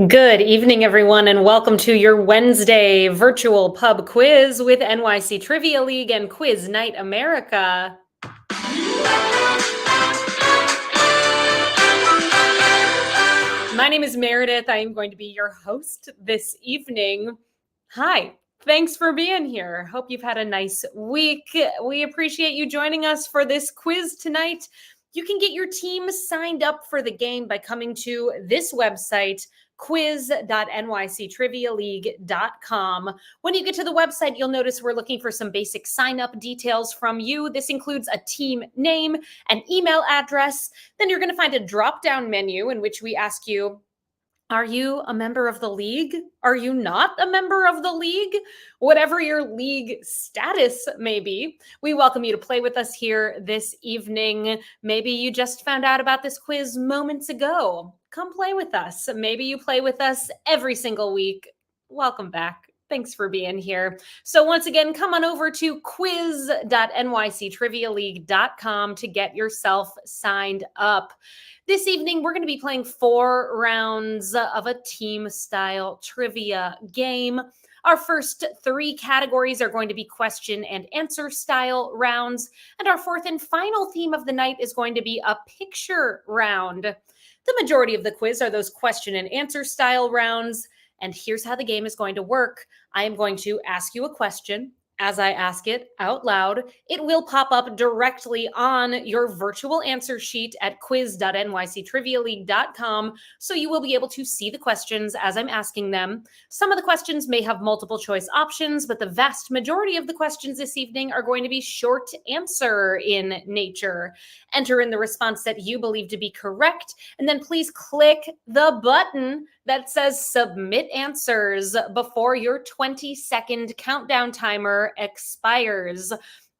Good evening, everyone, and welcome to your Wednesday virtual pub quiz with NYC Trivia League and Quiz Night America. My name is Meredith. I am going to be your host this evening. Hi. Thanks for being here. Hope you've had a nice week. We appreciate you joining us for this quiz tonight. You can get your team signed up for the game by coming to this website, quiz.nyctrivialeague.com. When you get to the website, you'll notice we're looking for some basic sign-up details from you. This includes a team name, an email address. Then you're going to find a drop-down menu in which we ask you, are you a member of the league? Are you not a member of the league? Whatever your league status may be, we welcome you to play with us here this evening. Maybe you just found out about this quiz moments ago. Come play with us. Maybe you play with us every single week. Welcome back. Thanks for being here. So once again, come on over to quiz.nyctrivialeague.com to get yourself signed up. This evening, we're going to be playing 4 rounds of a team-style trivia game. Our first 3 categories are going to be question and answer style rounds, and our fourth and final theme of the night is going to be a picture round. The majority of the quiz are those question and answer style rounds, and here's how the game is going to work. I am going to ask you a question. As I ask it out loud, it will pop up directly on your virtual answer sheet at quiz.nyctrivialeague.com, so you will be able to see the questions as I'm asking them. Some of the questions may have multiple choice options, but the vast majority of the questions this evening are going to be short answer in nature. Enter in the response that you believe to be correct, and then please click the button that says submit answers before your 20-second countdown timer expires.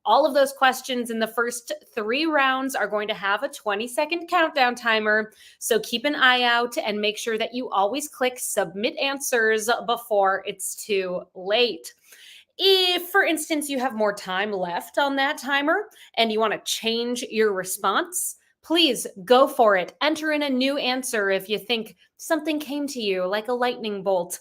All of those questions in the first 3 rounds are going to have a 20-second countdown timer. So keep an eye out and make sure that you always click submit answers before it's too late. If, for instance, you have more time left on that timer and you want to change your response, please go for it. Enter in a new answer if you think something came to you like a lightning bolt.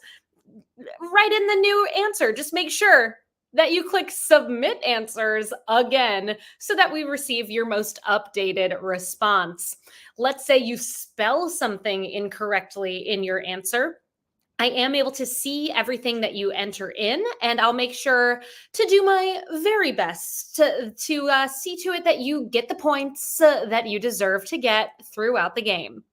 Write in the new answer. Just make sure that you click submit answers again so that we receive your most updated response. Let's say you spell something incorrectly in your answer. I am able to see everything that you enter in, and I'll make sure to do my very best to see to it that you get the points that you deserve to get throughout the game.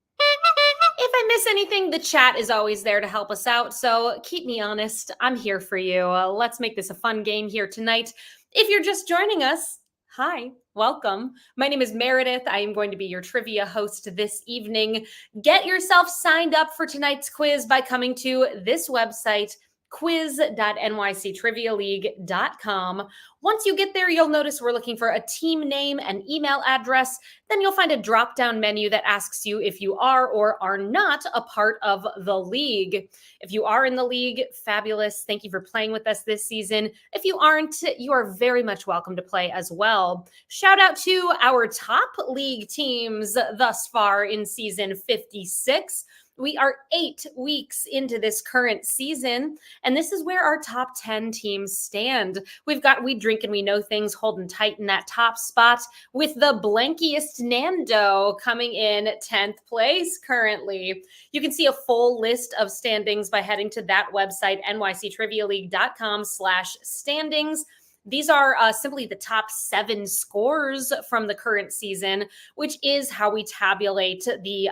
If I miss anything, the chat is always there to help us out, so keep me honest. I'm here for you. Let's make this a fun game here tonight. If you're just joining us, hi, welcome. My name is Meredith. I am going to be your trivia host this evening. Get yourself signed up for tonight's quiz by coming to this website, quiz.nyctrivialeague.com. Once you get there, you'll notice we're looking for a team name and email address. Then you'll find a drop-down menu that asks you if you are or are not a part of the league. If you are in the league, fabulous. Thank you for playing with us this season. If you aren't, you are very much welcome to play as well. Shout out to our top league teams thus far in season 56. We are 8 weeks into this current season, and this is where our top 10 teams stand. We've got We Drink and We Know Things holding tight in that top spot, with the blankiest Nando coming in 10th place currently. You can see a full list of standings by heading to that website, nyctrivialeague.com/standings. These are simply the top 7 scores from the current season, which is how we tabulate the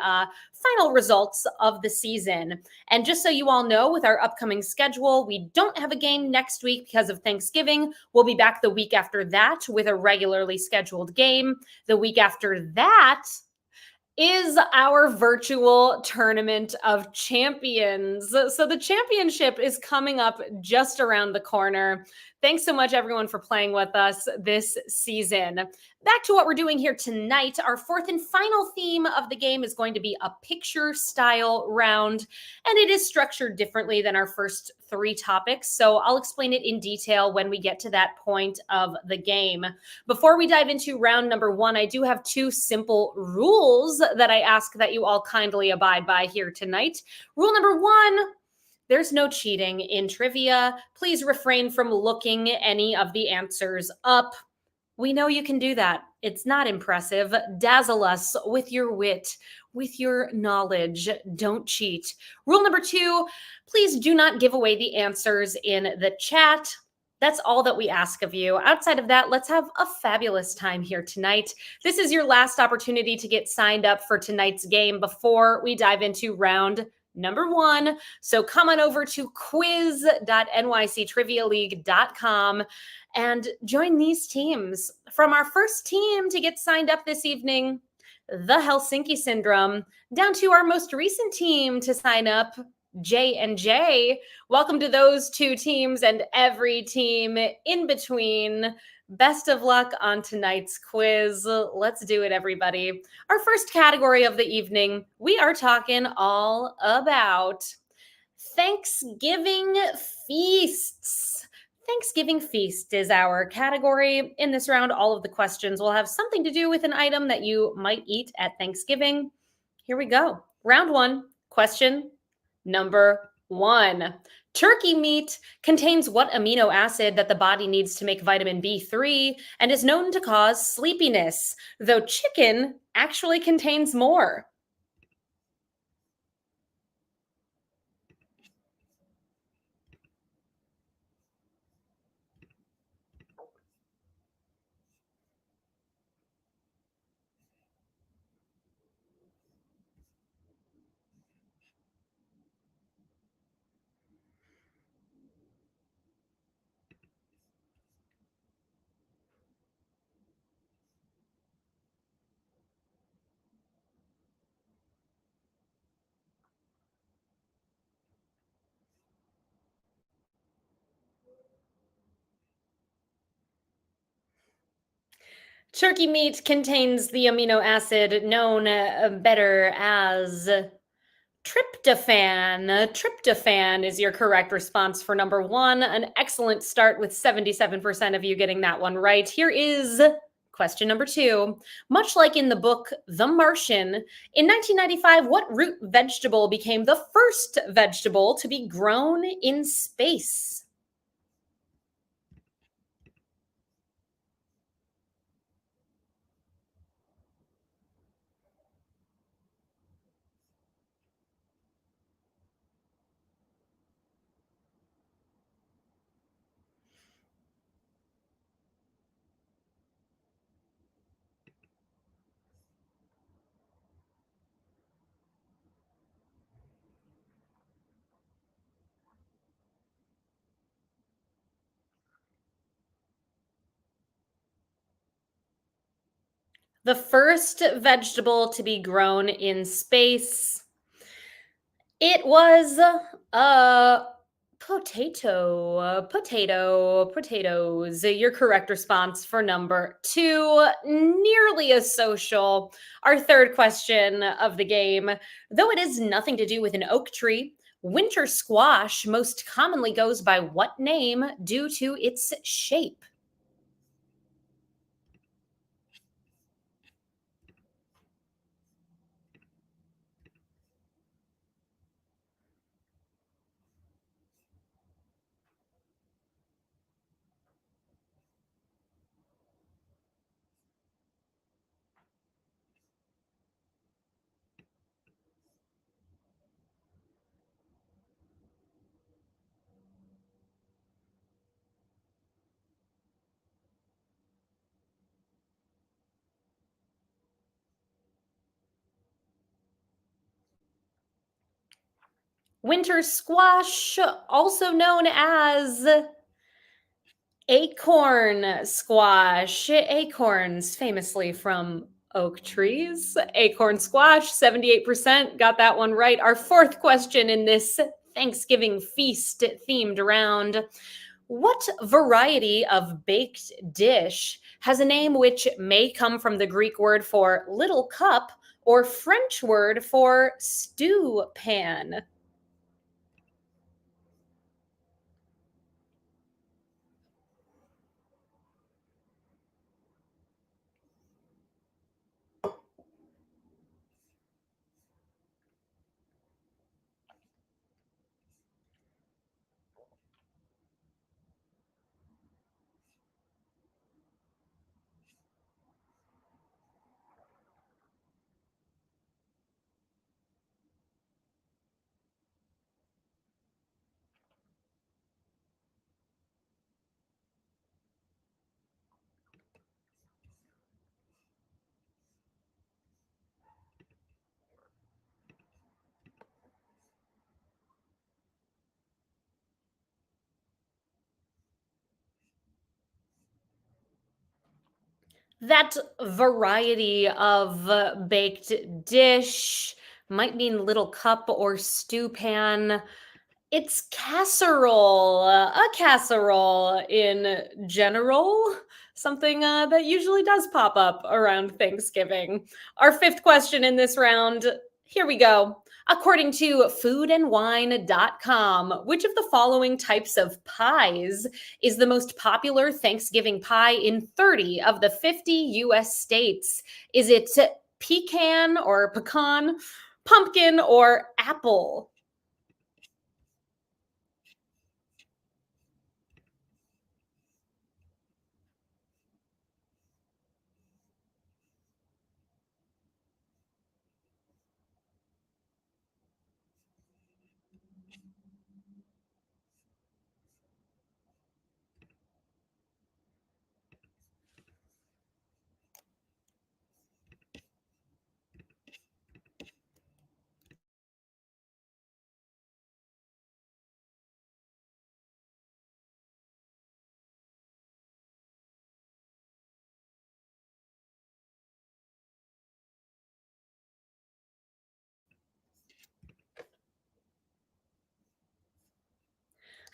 final results of the season. And just so you all know, with our upcoming schedule, we don't have a game next week because of Thanksgiving. We'll be back the week after that with a regularly scheduled game. The week after that is our virtual tournament of champions. So the championship is coming up just around the corner. Thanks so much, everyone, for playing with us this season. Back to what we're doing here tonight. Our fourth and final theme of the game is going to be a picture style round, and it is structured differently than our first three topics. So I'll explain it in detail when we get to that point of the game. Before we dive into round number one, I do have two simple rules that I ask that you all kindly abide by here tonight. Rule number one: there's no cheating in trivia. Please refrain from looking any of the answers up. We know you can do that. It's not impressive. Dazzle us with your wit, with your knowledge. Don't cheat. Rule number two: please do not give away the answers in the chat. That's all that we ask of you. Outside of that, let's have a fabulous time here tonight. This is your last opportunity to get signed up for tonight's game before we dive into round number one. So come on over to quiz.nyctrivialeague.com and join these teams. From our first team to get signed up this evening, the Helsinki Syndrome, down to our most recent team to sign up, J&J. Welcome to those two teams and every team in between. Best of luck on tonight's quiz. Let's do it, everybody. Our first category of the evening, we are talking all about Thanksgiving feasts. Thanksgiving feast is our category. In this round, all of the questions will have something to do with an item that you might eat at Thanksgiving. Here we go. Round one, question number one. Turkey meat contains what amino acid that the body needs to make vitamin B3 and is known to cause sleepiness, though chicken actually contains more? Turkey meat contains the amino acid known better as tryptophan. Tryptophan is your correct response for number one. An excellent start with 77% of you getting that one right. Here is question number two. Much like in the book The Martian, in 1995, what root vegetable became the first vegetable to be grown in space? The first vegetable to be grown in space. It was a potatoes. Your correct response for number two. Nearly as social. Our third question of the game. Though it has nothing to do with an oak tree, winter squash most commonly goes by what name due to its shape? Winter squash, also known as acorn squash. Acorns, famously from oak trees. Acorn squash, 78% got that one right. Our fourth question in this Thanksgiving feast themed round. What variety of baked dish has a name which may come from the Greek word for little cup or French word for stew pan? That variety of baked dish might mean little cup or stew pan. It's casserole, a casserole in general, something that usually does pop up around Thanksgiving. Our fifth question in this round, here we go. According to foodandwine.com, which of the following types of pies is the most popular Thanksgiving pie in 30 of the 50 US states? Is it pecan or pecan, pumpkin, or apple?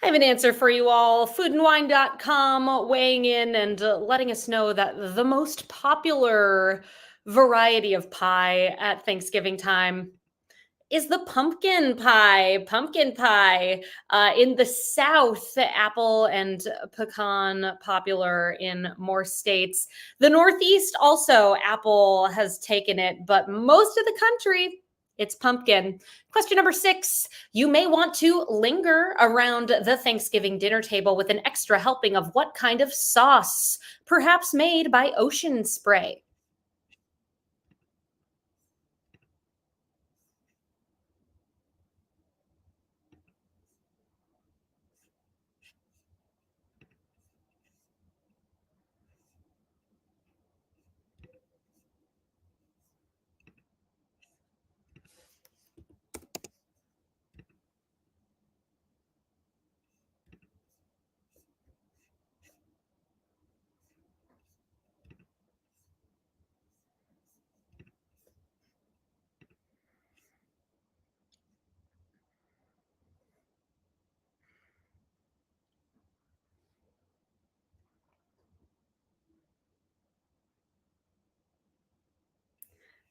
I have an answer for you all. Foodandwine.com weighing in and letting us know that the most popular variety of pie at Thanksgiving time is the pumpkin pie. Pumpkin pie. In the South, apple and pecan popular in more states. The Northeast also, apple has taken it, but most of the country, it's pumpkin. Question number 6. You may want to linger around the Thanksgiving dinner table with an extra helping of what kind of sauce? Perhaps made by Ocean Spray.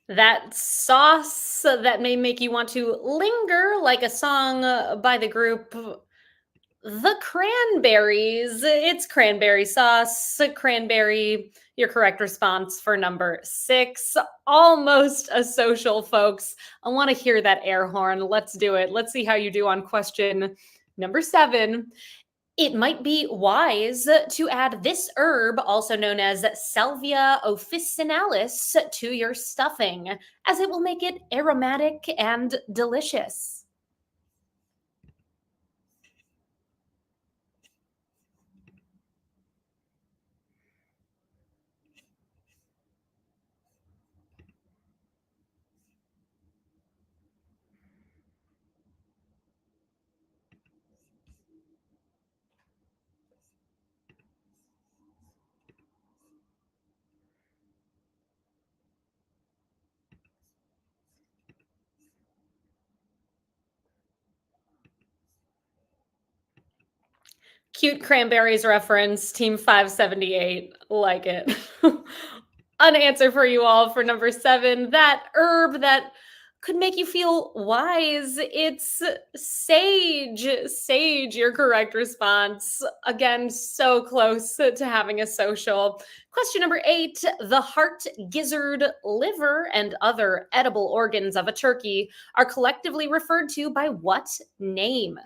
That sauce that may make you want to linger, like a song by the group The Cranberries. It's cranberry sauce, cranberry. Your correct response for number 6. Almost a social, folks. I want to hear that air horn. Let's do it. Let's see how you do on question number 7. It might be wise to add this herb, also known as Salvia officinalis, to your stuffing, as it will make it aromatic and delicious. Cute cranberries reference, Team 578. Like it. An answer for you all for number 7. That herb that could make you feel wise. It's sage. Sage, your correct response. Again, so close to having a social. Question number 8. The heart, gizzard, liver, and other edible organs of a turkey are collectively referred to by what name?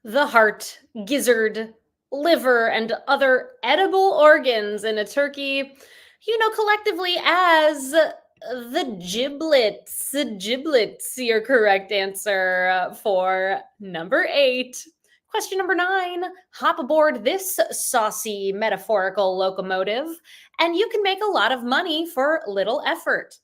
The heart, gizzard, liver, and other edible organs in a turkey, collectively as the giblets. Giblets, your correct answer for number 8. Question number 9. Hop aboard this saucy metaphorical locomotive, and you can make a lot of money for little effort.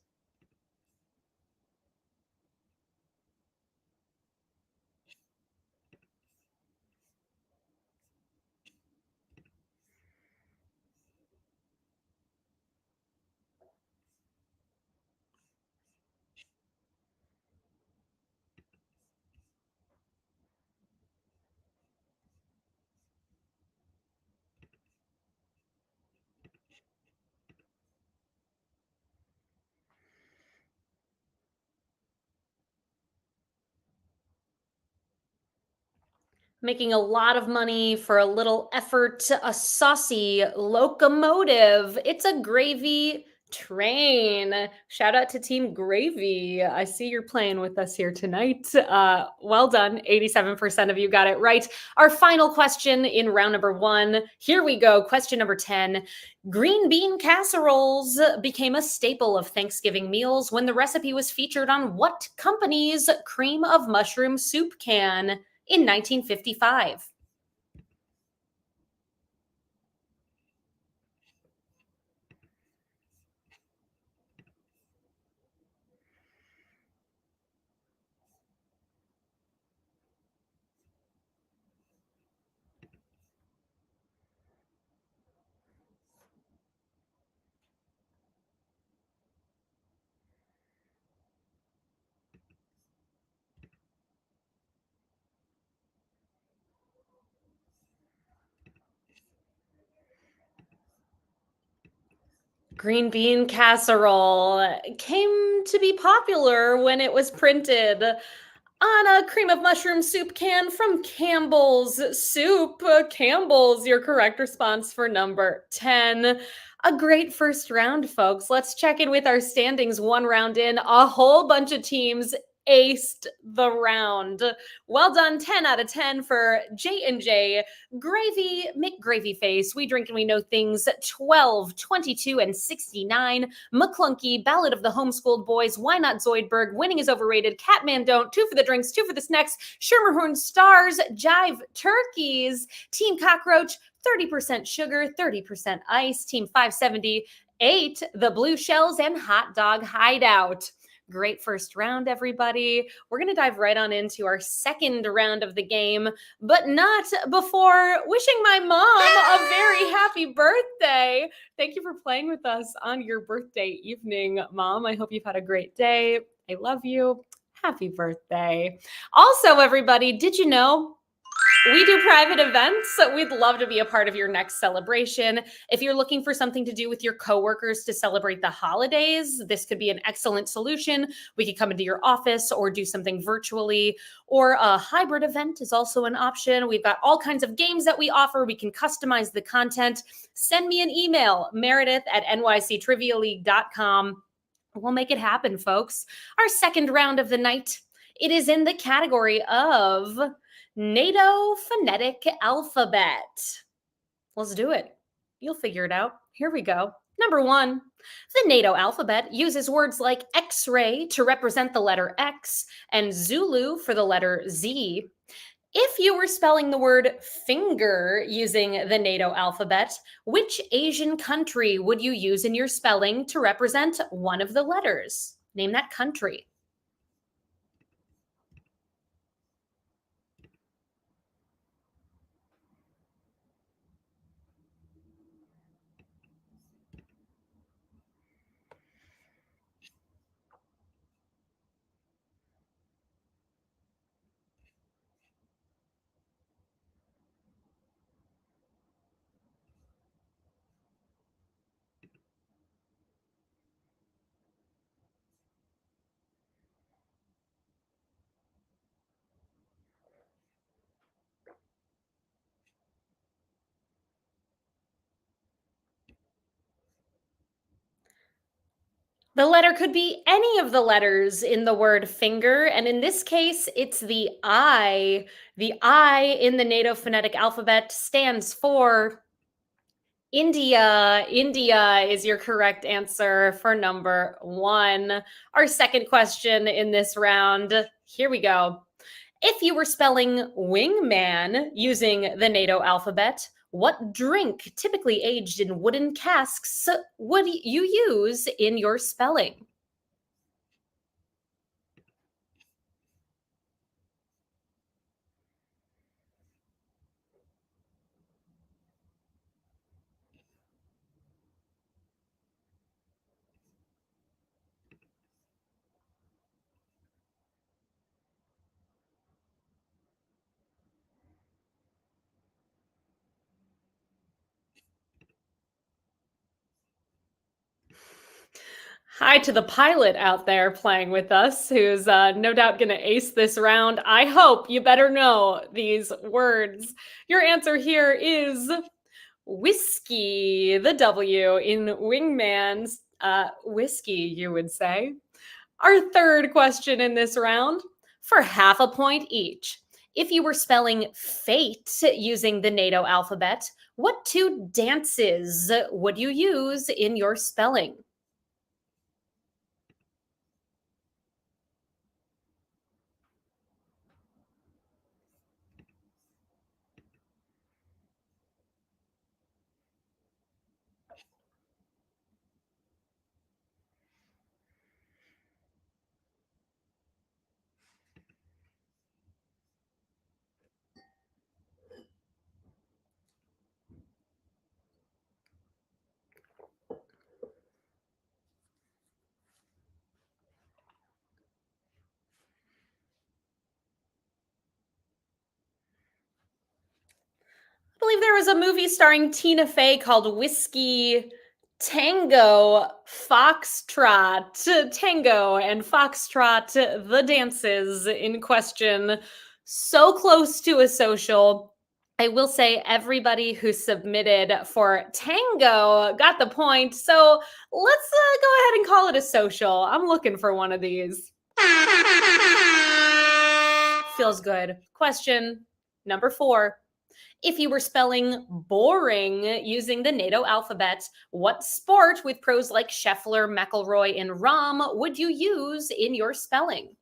Making a lot of money for a little effort, a saucy locomotive. It's a gravy train. Shout out to Team Gravy. I see you're playing with us here tonight. Well done. 87% of you got it right. Our final question in round number 1. Here we go. Question number 10. Green bean casseroles became a staple of Thanksgiving meals when the recipe was featured on what company's cream of mushroom soup can? In 1955. Green bean casserole came to be popular when it was printed on a cream of mushroom soup can from Campbell's Soup. Campbell's, your correct response for number 10. A great first round, folks. Let's check in with our standings 1 round in. A whole bunch of teams aced the round. Well done, 10 out of 10 for J&J. Gravy, McGravy Face, We Drink and We Know Things, 12, 22, and 69. McClunky, Ballad of the Homeschooled Boys, Why Not Zoidberg, Winning is Overrated, Catman Don't, 2 for the Drinks, 2 for the Snacks, Schermerhorn Stars, Jive Turkeys, Team Cockroach, 30% sugar, 30% ice, Team 578, the Blue Shells, and Hot Dog Hideout. Great first round, everybody. We're going to dive right on into our second round of the game, but not before wishing my mom a very happy birthday. Thank you for playing with us on your birthday evening, Mom. I hope you've had a great day. I love you. Happy birthday. Also, everybody, did you know we do private events? We'd love to be a part of your next celebration. If you're looking for something to do with your coworkers to celebrate the holidays, this could be an excellent solution. We could come into your office or do something virtually, or a hybrid event is also an option. We've got all kinds of games that we offer. We can customize the content. Send me an email, meredith@nyctrivialeague.com. We'll make it happen, folks. Our second round of the night, it is in the category of NATO phonetic alphabet. Let's do it. You'll figure it out. Here we go. Number one, the NATO alphabet uses words like X ray to represent the letter X and Zulu for the letter Z. If you were spelling the word finger using the NATO alphabet, which Asian country would you use in your spelling to represent one of the letters? Name that country. The letter could be any of the letters in the word finger, and in this case, it's the I. The I in the NATO phonetic alphabet stands for India. India is your correct answer for number one. Our second question in this round. Here we go. If you were spelling wingman using the NATO alphabet, what drink, typically aged in wooden casks, would you use in your spelling? Hi to the pilot out there playing with us, who's no doubt going to ace this round. I hope you better know these words. Your answer here is whiskey, the W in wingman's whiskey, you would say. Our third question in this round for half a point each. If you were spelling fate using the NATO alphabet, what two dances would you use in your spelling? Believe there was a movie starring Tina Fey called Whiskey Tango Foxtrot. Tango and Foxtrot, the dances in question. So close to a social. I will say everybody who submitted for Tango got the point. So let's go ahead and call it a social. I'm looking for one of these. Feels good. Question number four. If you were spelling boring using the NATO alphabet, what sport with pros like Scheffler, McElroy, and Rahm would you use in your spelling?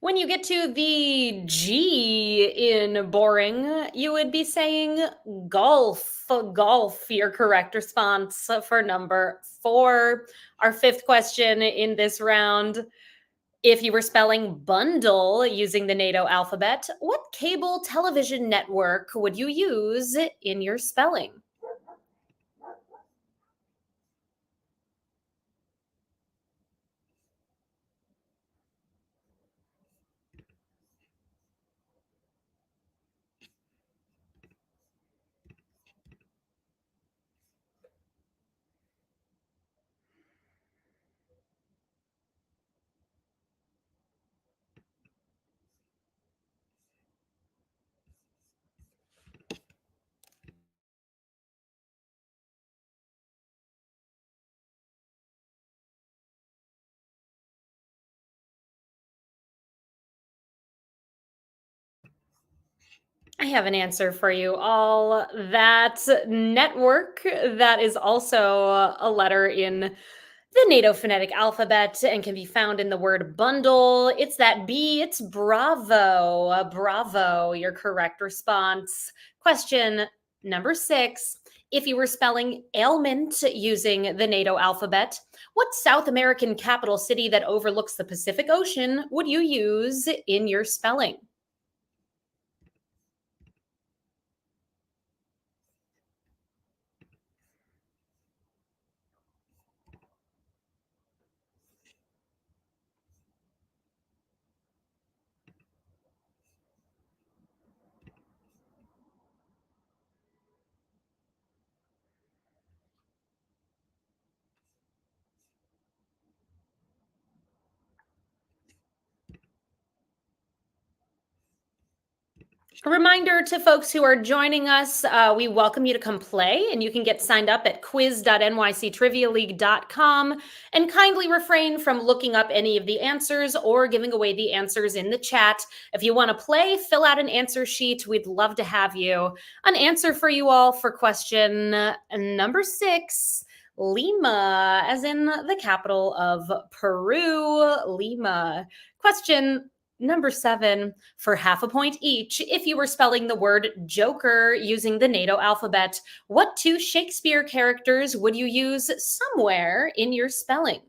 When you get to the G in boring, you would be saying golf. Golf, your correct response for number four. Our fifth question in this round. If you were spelling bundle using the NATO alphabet, what cable television network would you use in your spelling? I have an answer for you all. That network that is also a letter in the NATO phonetic alphabet and can be found in the word bundle. It's that B, it's bravo. Bravo, your correct response. Question number 6. If you were spelling ailment using the NATO alphabet, what South American capital city that overlooks the Pacific Ocean would you use in your spelling? A reminder to folks who are joining us, we welcome you to come play, and you can get signed up at quiz.nyctrivialeague.com and kindly refrain from looking up any of the answers or giving away the answers in the chat. If you want to play, fill out an answer sheet. We'd love to have you. An answer for you all for question number 6. Lima, as in the capital of Peru, Lima. Question number 7, for half a point each. If you were spelling the word Joker using the NATO alphabet, what two Shakespeare characters would you use somewhere in your spelling?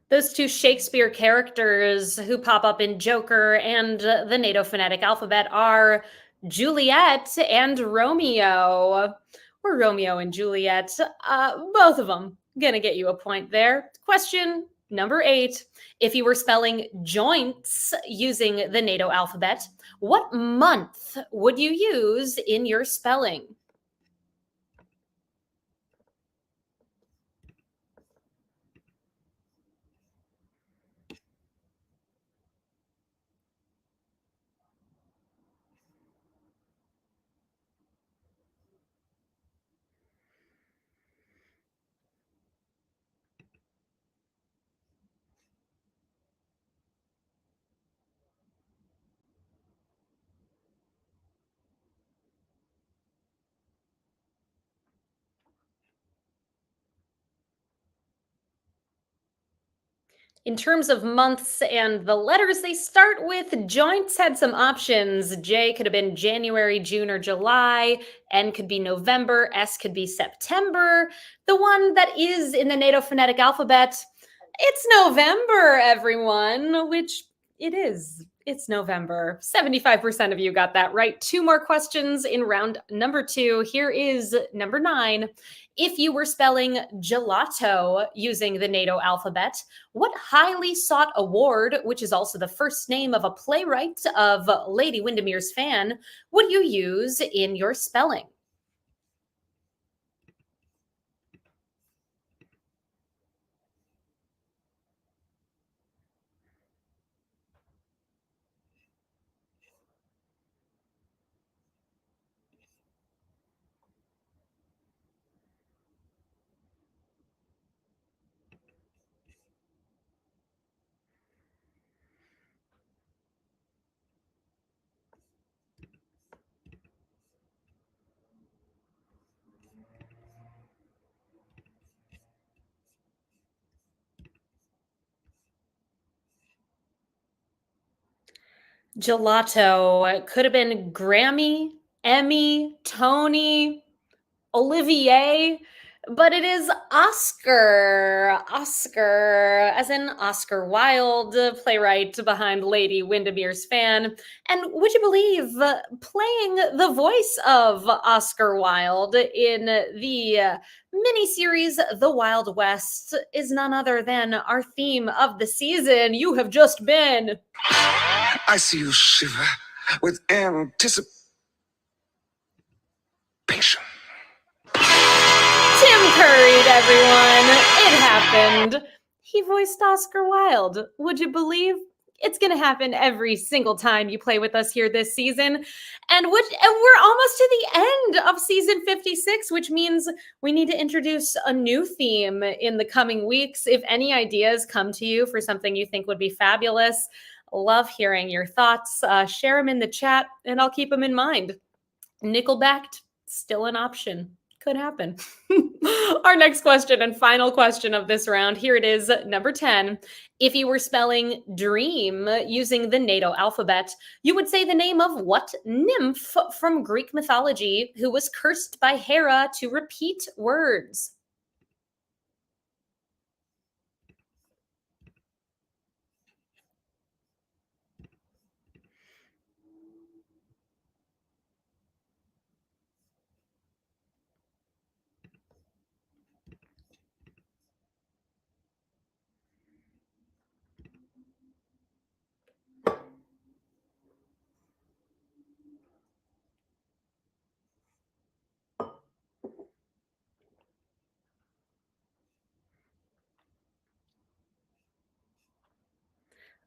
Those two Shakespeare characters who pop up in Joker and the NATO phonetic alphabet are Juliet and Romeo. Or Romeo and Juliet. Both of them. Gonna get you a point there. Question number 8. If you were spelling joints using the NATO alphabet, what month would you use in your spelling? In terms of months and the letters they start with, joints had some options. J could have been January, June, or July. N could be November. S could be September. The one that is in the NATO phonetic alphabet, it's November, everyone, which it is. It's November. 75% of you got that right. 2 more questions in round number 2. Here is number 9. If you were spelling gelato using the NATO alphabet, what highly sought award, which is also the first name of a playwright of Lady Windermere's fan, would you use in your spelling? Gelato. It could have been Grammy, Emmy, Tony, Olivier. But it is Oscar. Oscar, as in Oscar Wilde, playwright behind Lady Windermere's Fan. And would you believe, playing the voice of Oscar Wilde in the miniseries The Wild West is none other than our theme of the season. You have just been. I see you shiver with anticipation. Tim curried, everyone. It happened. He voiced Oscar Wilde. Would you believe? It's going to happen every single time you play with us here this season. And we're almost to the end of season 56, which means we need to introduce a new theme in the coming weeks. If any ideas come to you for something you think would be fabulous, love hearing your thoughts. Share them in the chat, and I'll keep them in mind. Nickel-backed, still an option. Could happen. Our next question and final question of this round. Here it is, number 10. If you were spelling dream using the NATO alphabet, you would say the name of what nymph from Greek mythology who was cursed by Hera to repeat words?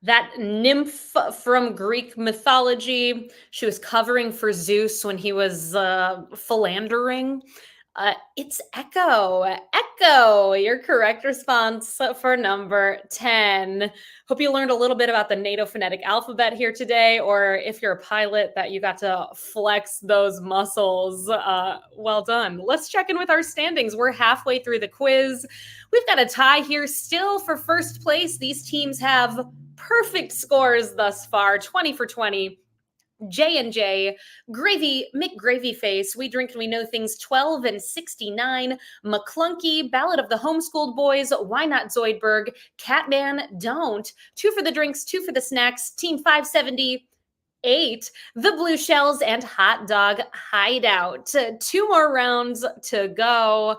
That nymph from Greek mythology. She was covering for Zeus when he was philandering. It's Echo. Echo, your correct response for number 10. Hope you learned a little bit about the NATO phonetic alphabet here today, or if you're a pilot, that you got to flex those muscles. Well done. Let's check in with our standings. We're halfway through the quiz. We've got a tie here still for first place. These teams have perfect scores thus far, 20 for 20. J&J, Gravy, McGravy Face, We Drink and We Know Things, 12 and 69. McClunky, Ballad of the Homeschooled Boys, Why Not Zoidberg, Catman, Don't. 2 for the drinks, 2 for the snacks, Team 570. 8, the Blue Shells and Hot Dog Hideout. 2 more rounds to go.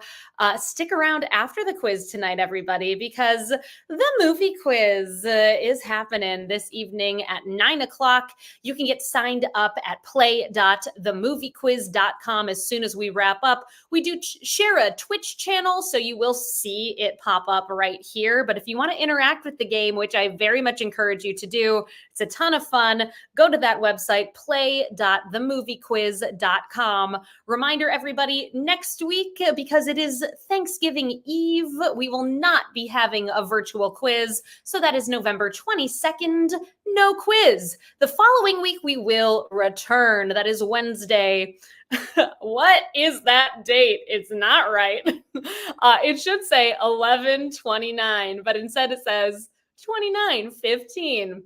Stick around after the quiz tonight, everybody, because the movie quiz is happening this evening at 9 o'clock. You can get signed up at play.themoviequiz.com as soon as we wrap up. We do share a Twitch channel, so you will see it pop up right here. But if you want to interact with the game, which I very much encourage you to do, it's a ton of fun. Go to that website, play.themoviequiz.com. Reminder, everybody, next week, because it is Thanksgiving Eve, we will not be having a virtual quiz. So that is November 22nd, no quiz. The following week, we will return. That is Wednesday. What is that date? It's not right. It should say 11/29, but instead it says 29/15.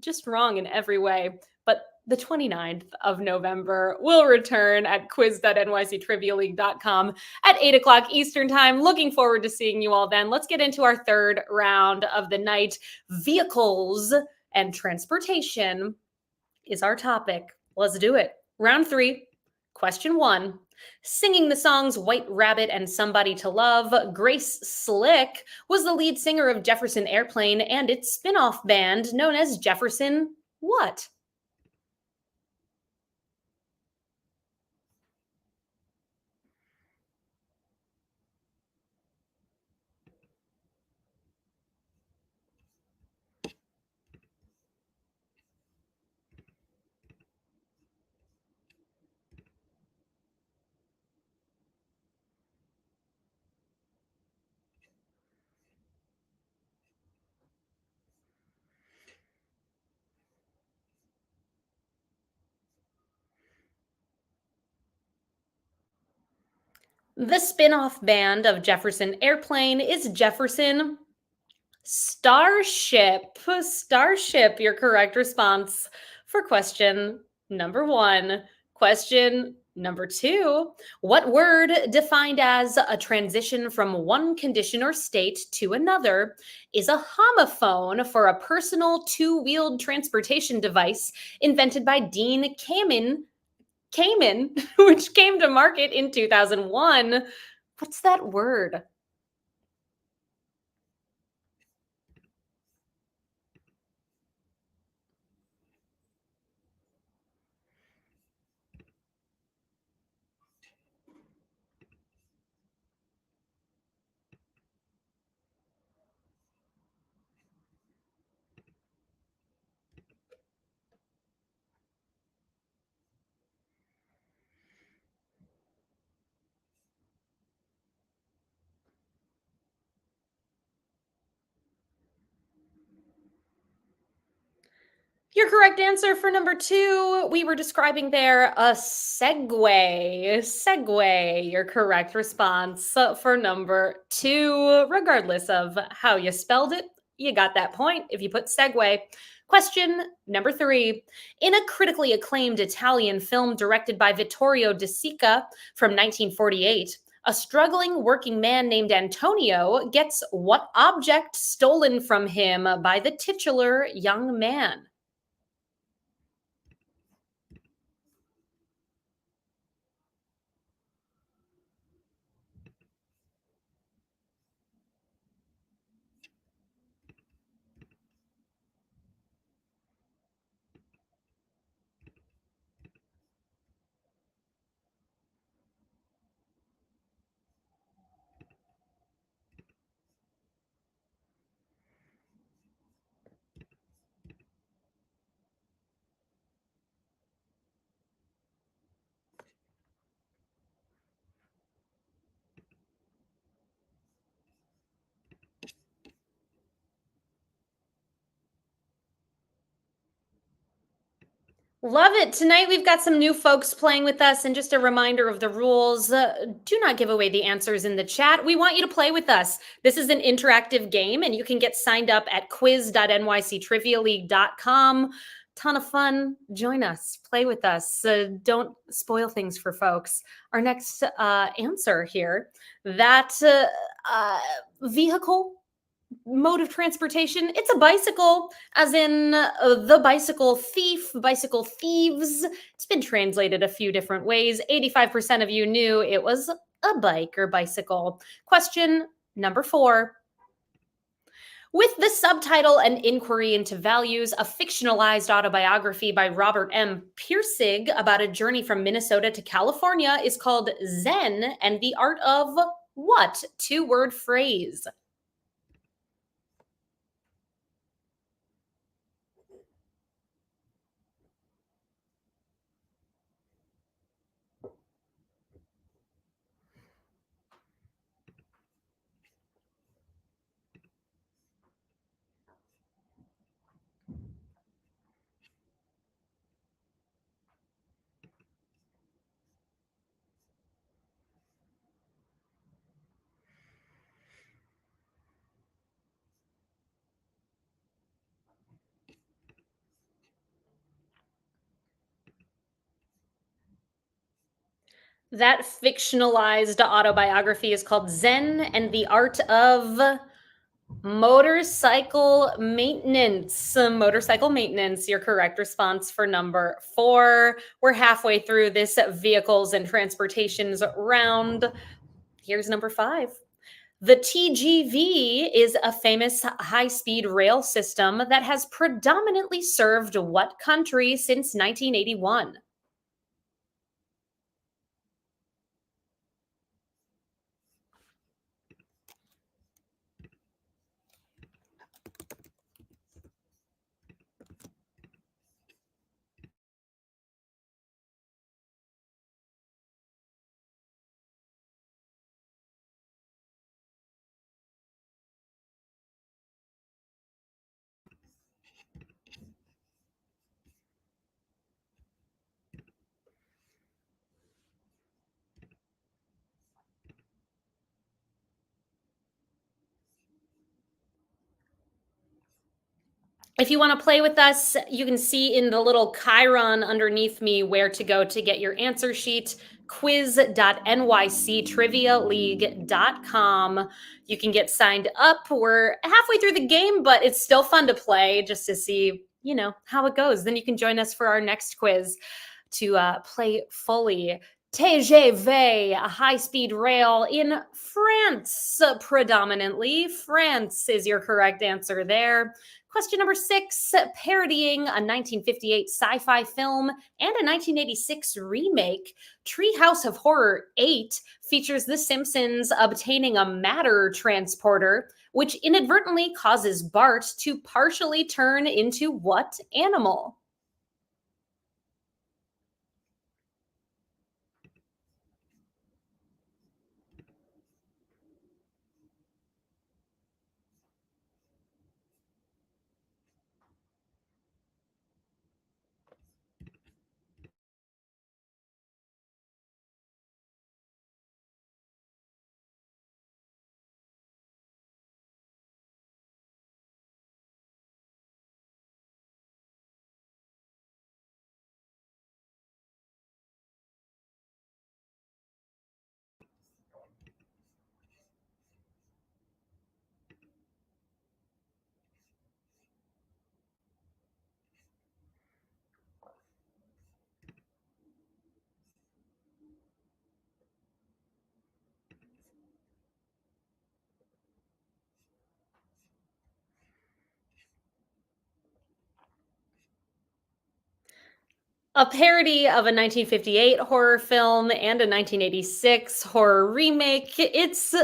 Just wrong in every way. But the 29th of November will return at quiz.nyctrivialeague.com at 8 o'clock Eastern Time. Looking forward to seeing you all then. Let's get into our third round of the night. Vehicles and transportation is our topic. Let's do it. Round 3, question 1. Singing the songs White Rabbit and Somebody to Love, Grace Slick was the lead singer of Jefferson Airplane and its spin-off band known as Jefferson what? The spin-off band of Jefferson Airplane is Jefferson Starship. Starship, your correct response for question number 1. Question Number two, what word defined as a transition from one condition or state to another is a homophone for a personal two-wheeled transportation device invented by Dean Kamen, which came to market in 2001? What's that word? Your correct answer for number two, we were describing there a segue. Segue, your correct response for number two, regardless of how you spelled it. You got that point if you put segue. Question number three. In a critically acclaimed Italian film directed by Vittorio De Sica from 1948, a struggling working man named Antonio gets what object stolen from him by the titular young man? Love it. Tonight we've got some new folks playing with us, and just a reminder of the rules. Do not give away the answers in the chat. We want you to play with us. This is an interactive game, and you can get signed up at quiz.nyctrivialeague.com. Ton of fun. Join us. Play with us. Don't spoil things for folks. Our next answer here, that vehicle mode of transportation, it's a bicycle, as in the bicycle thief, bicycle thieves. It's been translated a few different ways. 85% of you knew it was a bike or bicycle. Question number four. With the subtitle An Inquiry into Values, a fictionalized autobiography by Robert M. Pirsig about a journey from Minnesota to California is called Zen and the Art of what two-word phrase? That fictionalized autobiography is called Zen and the Art of Motorcycle Maintenance. Motorcycle maintenance, your correct response for number four. We're halfway through this vehicles and transportations round. Here's number five. The TGV is a famous high speed rail system that has predominantly served what country since 1981? If you want to play with us, you can see in the little chyron underneath me where to go to get your answer sheet. quiz.nyctrivialeague.com. You can get signed up. We're halfway through the game, but it's still fun to play just to see, how it goes. Then you can join us for our next quiz to play fully. TGV, a high-speed rail in France, predominantly. France is your correct answer there. Question number 6, parodying a 1958 sci-fi film and a 1986 remake, Treehouse of Horror 8 features The Simpsons obtaining a matter transporter, which inadvertently causes Bart to partially turn into what animal? A parody of a 1958 horror film and a 1986 horror remake. It's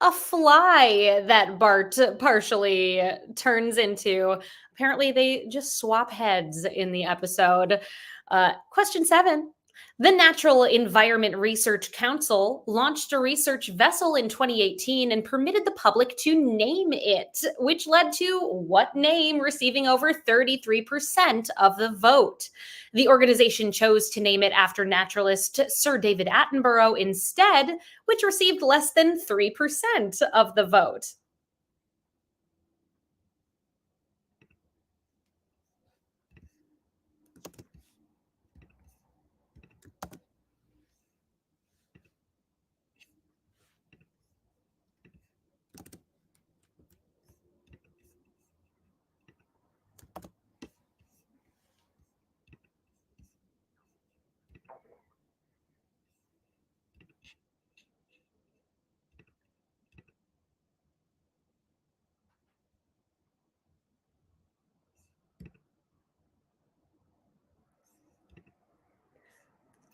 a fly that Bart partially turns into. Apparently, they just swap heads in the episode. Question 7. The Natural Environment Research Council launched a research vessel in 2018 and permitted the public to name it, which led to what name receiving over 33% of the vote? The organization chose to name it after naturalist Sir David Attenborough instead, which received less than 3% of the vote.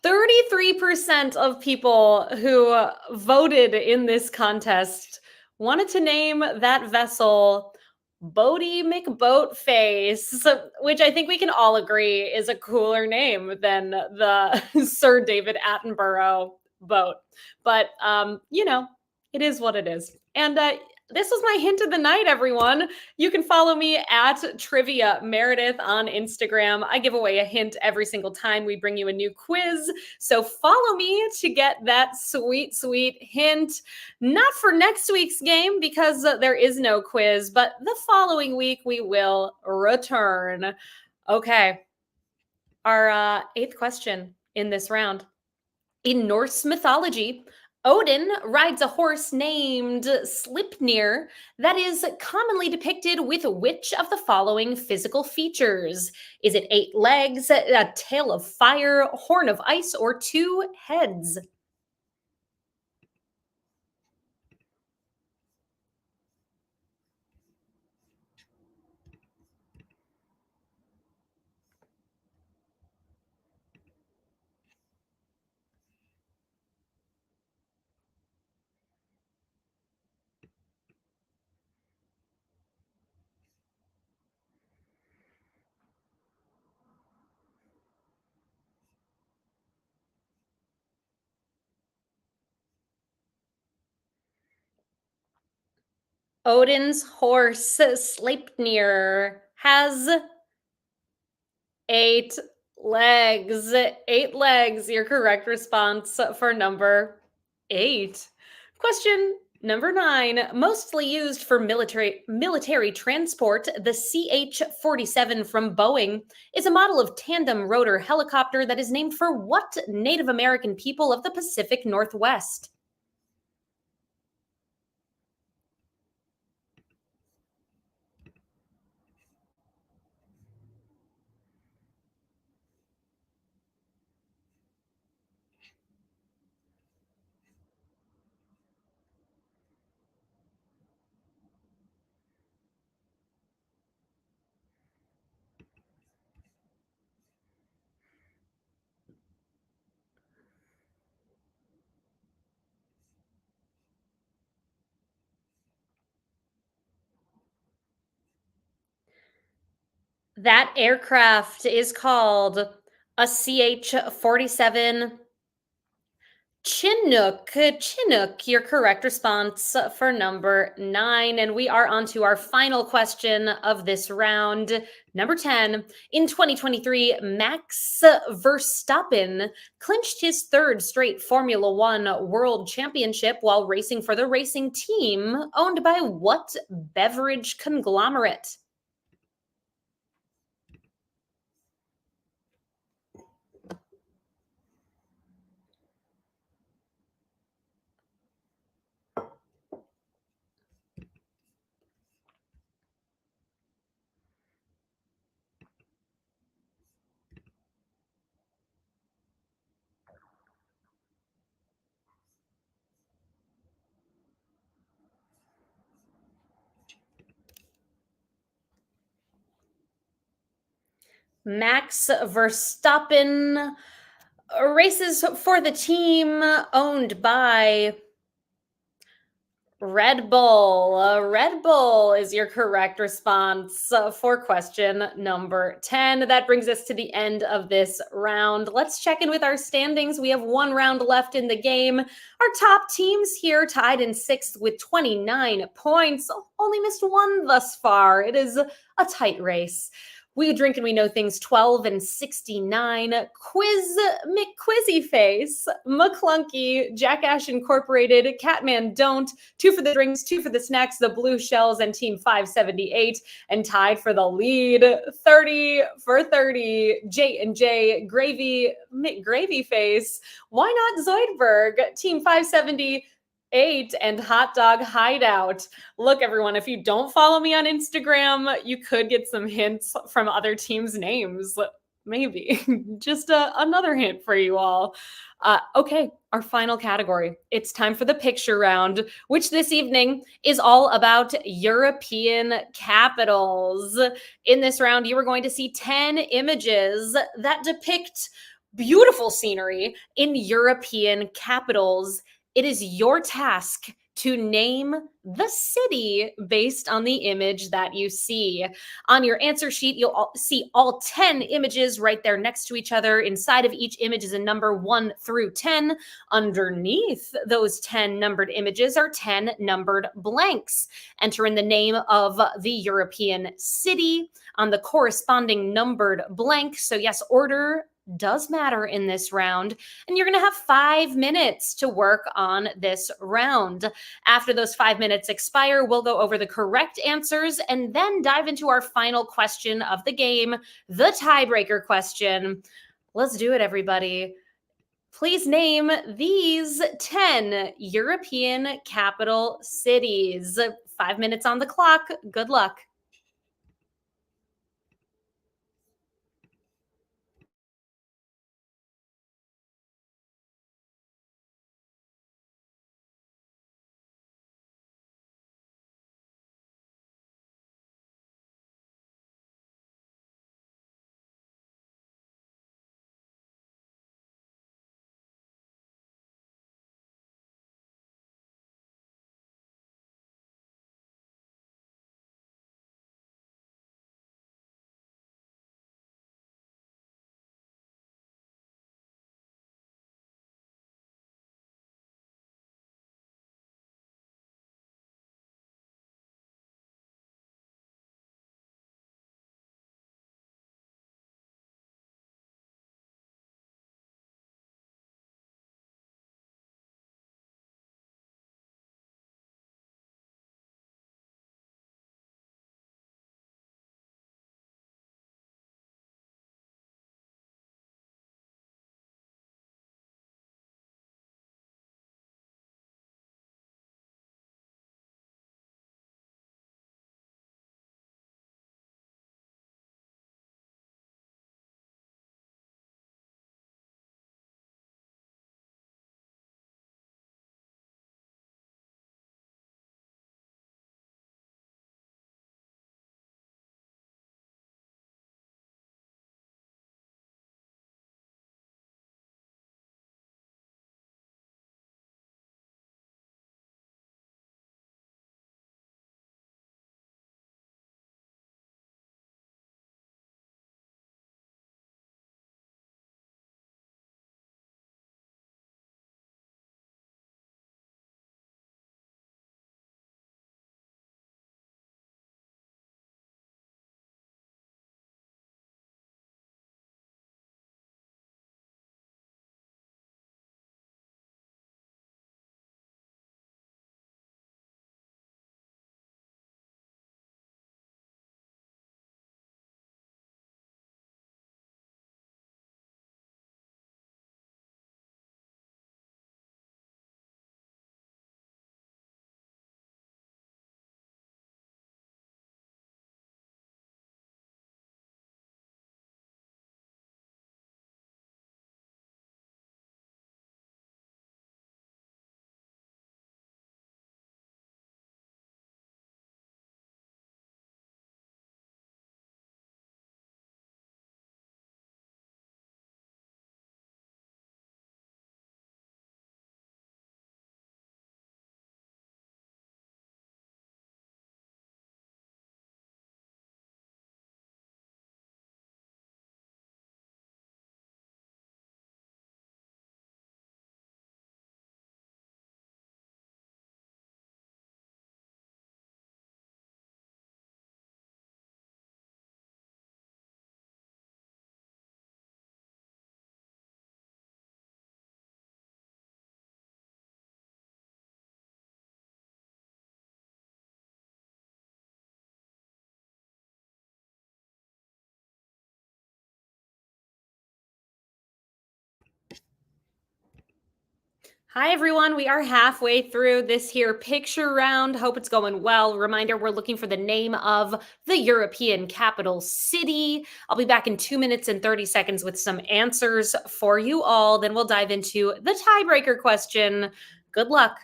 33% of people who voted in this contest wanted to name that vessel Boaty McBoatface, which I think we can all agree is a cooler name than the Sir David Attenborough boat. But, it is what it is. And this was my hint of the night, everyone. You can follow me at Trivia Meredith on Instagram. I give away a hint every single time we bring you a new quiz. So follow me to get that sweet, sweet hint. Not for next week's game because there is no quiz, but the following week we will return. Okay. Our eighth question in this round. In Norse mythology, Odin rides a horse named Sleipnir that is commonly depicted with which of the following physical features? Is it 8 legs, a tail of fire, horn of ice, or 2 heads? Odin's horse, Sleipnir, has 8 legs. 8 legs, your correct response for number 8. Question Number 9, mostly used for military transport, the CH-47 from Boeing is a model of tandem rotor helicopter that is named for what Native American people of the Pacific Northwest? That aircraft is called a CH-47 Chinook. Chinook, your correct response for number 9. And we are on to our final question of this round. Number 10. In 2023, Max Verstappen clinched his third straight Formula One World Championship while racing for the racing team owned by what beverage conglomerate? Max Verstappen races for the team owned by Red Bull. Red Bull is your correct response for question number 10. That brings us to the end of this round. Let's check in with our standings. We have one round left in the game. Our top teams here tied in sixth with 29 points. Only missed one thus far. It is a tight race. We Drink and We Know Things 12 and 69, Quiz McQuizzy Face, McClunky, Jackash Incorporated, Catman Don't, 2 for the drinks, 2 for the snacks, the Blue Shells, and Team 578, and tied for the lead, 30 for 30, J&J, Gravy McGravy Face, Why Not Zoidberg, Team 570, 8 and Hot Dog Hideout. Look, everyone, if you don't follow me on Instagram, you could get some hints from other teams' names. Maybe. Just another hint for you all. Okay, our final category. It's time for the picture round, which this evening is all about European capitals. In this round, you are going to see 10 images that depict beautiful scenery in European capitals. It is your task to name the city based on the image that you see. On your answer sheet, you'll see all 10 images right there next to each other. Inside of each image is a number 1 through 10. Underneath those 10 numbered images are 10 numbered blanks. Enter in the name of the European city on the corresponding numbered blank. So yes, order does matter in this round, and you're going to have 5 minutes to work on this round. After those 5 minutes expire, we'll go over the correct answers and then dive into our final question of the game, the tiebreaker question. Let's do it, everybody. Please name these 10 European capital cities. 5 minutes on the clock. Good luck. Hi, everyone. We are halfway through this here picture round. Hope it's going well. Reminder, we're looking for the name of the European capital city. I'll be back in 2 minutes and 30 seconds with some answers for you all. Then we'll dive into the tiebreaker question. Good luck.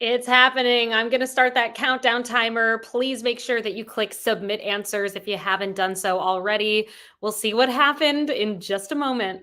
It's happening. I'm going to start that countdown timer. Please make sure that you click submit answers if you haven't done so already. We'll see what happened in just a moment.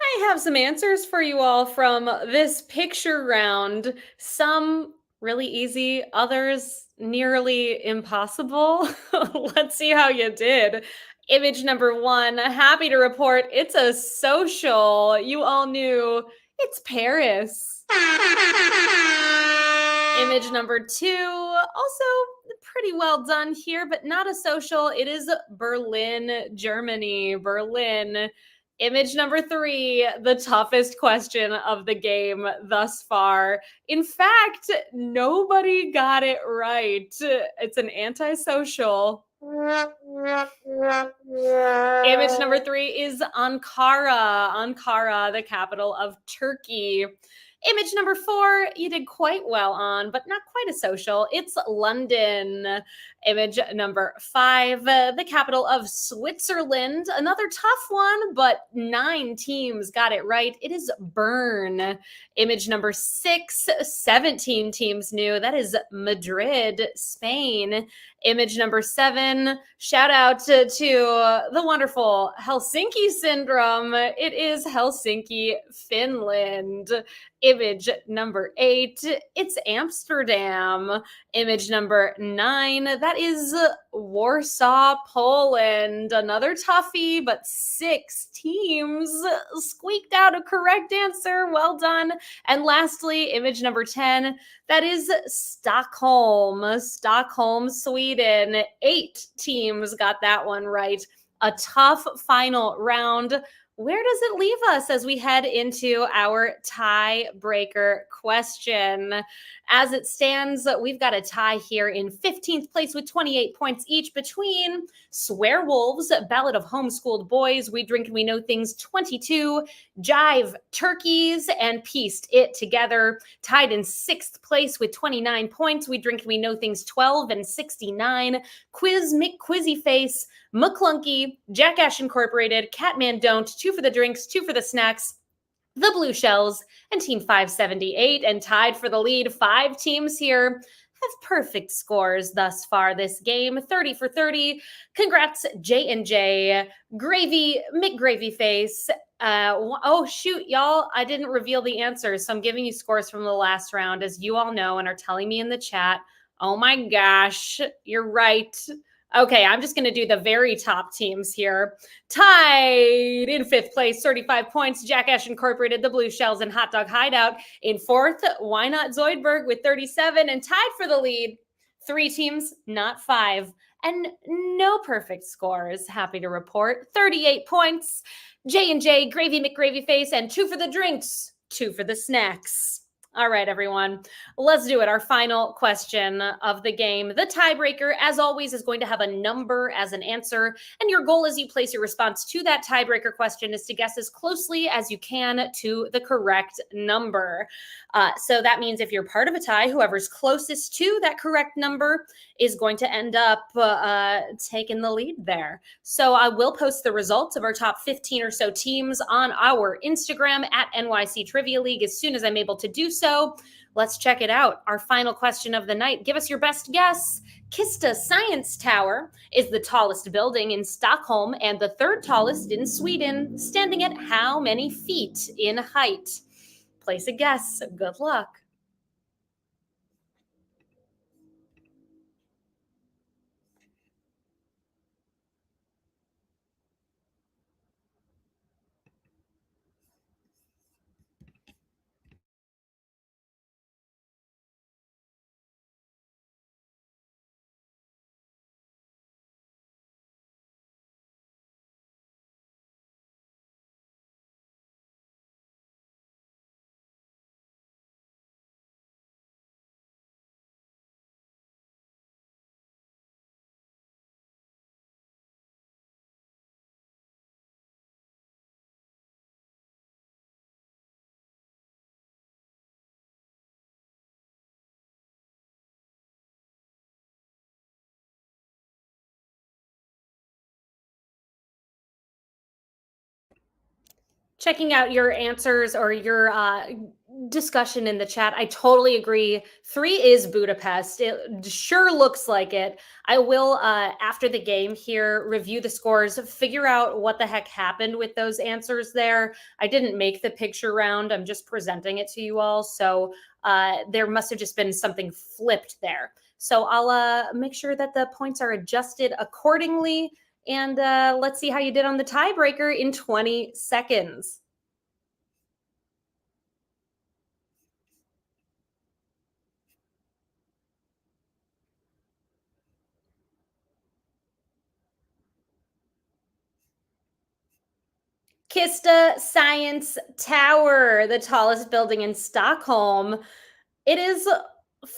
I have some answers for you all from this picture round. Some really easy, others nearly impossible. Let's see how you did. Image number one, happy to report it's a social. You all knew it's Paris. Image number two, also pretty well done here, but not a social. It is Berlin, Germany. Berlin. Image number three, the toughest question of the game thus far. In fact, nobody got it right. It's an antisocial. Image number three is Ankara. Ankara, the capital of Turkey. Image number four, you did quite well on, but not quite a social. It's London. Image number five, the capital of Switzerland. Another tough one, but 9 teams got it right. It is Bern. Image number 6, 17 teams knew. That is Madrid, Spain. Image number 7, shout out to the wonderful Helsinki syndrome. It is Helsinki, Finland. Image number 8, it's Amsterdam. Image number 9, that is Warsaw, Poland. Another toughie, but 6 teams squeaked out a correct answer. Well done. And lastly, image number 10, that is Stockholm. Stockholm, Sweden. 8 teams got that one right. A tough final round. Where does it leave us as we head into our tiebreaker question? As it stands, we've got a tie here in 15th place with 28 points each between Swearwolves, Ballad of Homeschooled Boys, We Drink and We Know Things 22, Jive Turkeys, and Pieced It Together. Tied in 6th place with 29 points, We Drink and We Know Things 12 and 69, Quiz McQuizzy Face, McClunky, Jackass Incorporated, Catman Don't, 2 for the drinks, 2 for the snacks, the Blue Shells, and Team 578. And tied for the lead, 5 teams here have perfect scores thus far this game, 30 for 30. Congrats, J&J, Gravy, McGravy Face. Oh, shoot, y'all, I didn't reveal the answers, so I'm giving you scores from the last round, as you all know and are telling me in the chat. Oh my gosh, you're right. Okay, I'm just going to do the very top teams here. Tied in 5th place, 35 points, Jackass Incorporated, the Blue Shells, and Hot Dog Hideout. In 4th, Why Not Zoidberg with 37. And tied for the lead, 3 teams, not 5. And no perfect scores, happy to report. 38 points, J&J, Gravy McGravy Face, and 2 for the drinks, 2 for the snacks. All right, everyone, let's do it. Our final question of the game. The tiebreaker, as always, is going to have a number as an answer. And your goal as you place your response to that tiebreaker question is to guess as closely as you can to the correct number. So that means if you're part of a tie, whoever's closest to that correct number is going to end up taking the lead there. So I will post the results of our top 15 or so teams on our Instagram at NYC Trivia League as soon as I'm able to do so. Let's check it out. Our final question of the night. Give us your best guess. Kista Science Tower is the tallest building in Stockholm and the 3rd tallest in Sweden, standing at how many feet in height? Place a guess. Good luck. Checking out your answers or your discussion in the chat, I totally agree. 3 is Budapest. It sure looks like it. I will, after the game here, review the scores, figure out what the heck happened with those answers there. I didn't make the picture round. I'm just presenting it to you all. So there must have just been something flipped there. So I'll make sure that the points are adjusted accordingly. And let's see how you did on the tiebreaker in 20 seconds. Kista Science Tower, the tallest building in Stockholm. It is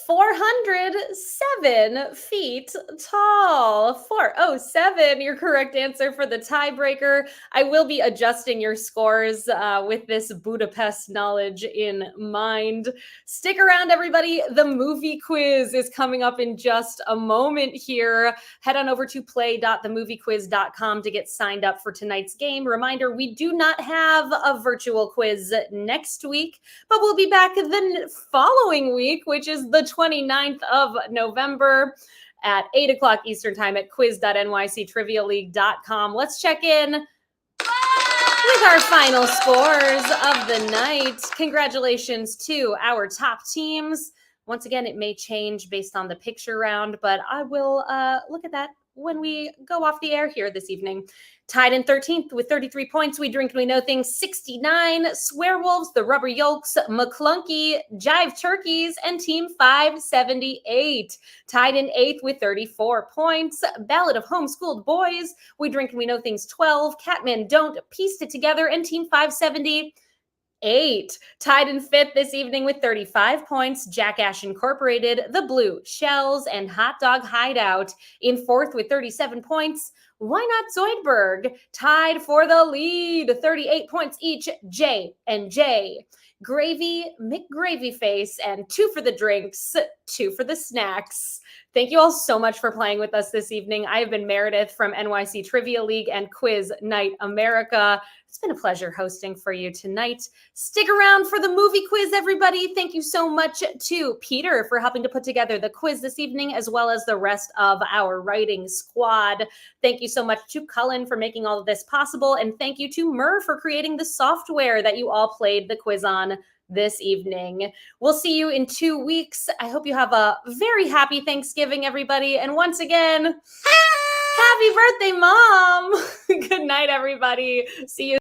407 feet tall. 407, your correct answer for the tiebreaker. I will be adjusting your scores with this Budapest knowledge in mind. Stick around, everybody. The movie quiz is coming up in just a moment here. Head on over to play.themoviequiz.com to get signed up for tonight's game. Reminder, we do not have a virtual quiz next week, but we'll be back the following week, which is the 29th of November at 8 o'clock Eastern Time at quiz.nyctrivialeague.com. Let's check in with our final scores of the night. Congratulations to our top teams. Once again, it may change based on the picture round, but I will look at that when we go off the air here this evening. Tied in 13th with 33 points, We Drink and We Know Things 69, Swearwolves, The Rubber Yolks, McClunky, Jive Turkeys, and Team 578. Tied in 8th with 34 points, Ballad of Homeschooled Boys, We Drink and We Know Things 12, Catman Don't, Pieced It Together, and Team 578. Tied in 5th this evening with 35 points, Jackass Incorporated, The Blue Shells, and Hot Dog Hideout. In 4th with 37 points, Why Not Zoidberg? Tied for the lead, 38 points each, J and J. Gravy, McGravyface, and 2 for the drinks, 2 for the snacks. Thank you all so much for playing with us this evening. I have been Meredith from NYC Trivia League and Quiz Night America. It's been a pleasure hosting for you tonight. Stick around for the movie quiz, everybody. Thank you so much to Peter for helping to put together the quiz this evening, as well as the rest of our writing squad. Thank you so much to Cullen for making all of this possible. And thank you to Mur for creating the software that you all played the quiz on this evening. We'll see you in 2 weeks. I hope you have a very happy Thanksgiving, everybody. And once again, happy birthday, Mom. Good night, everybody. See you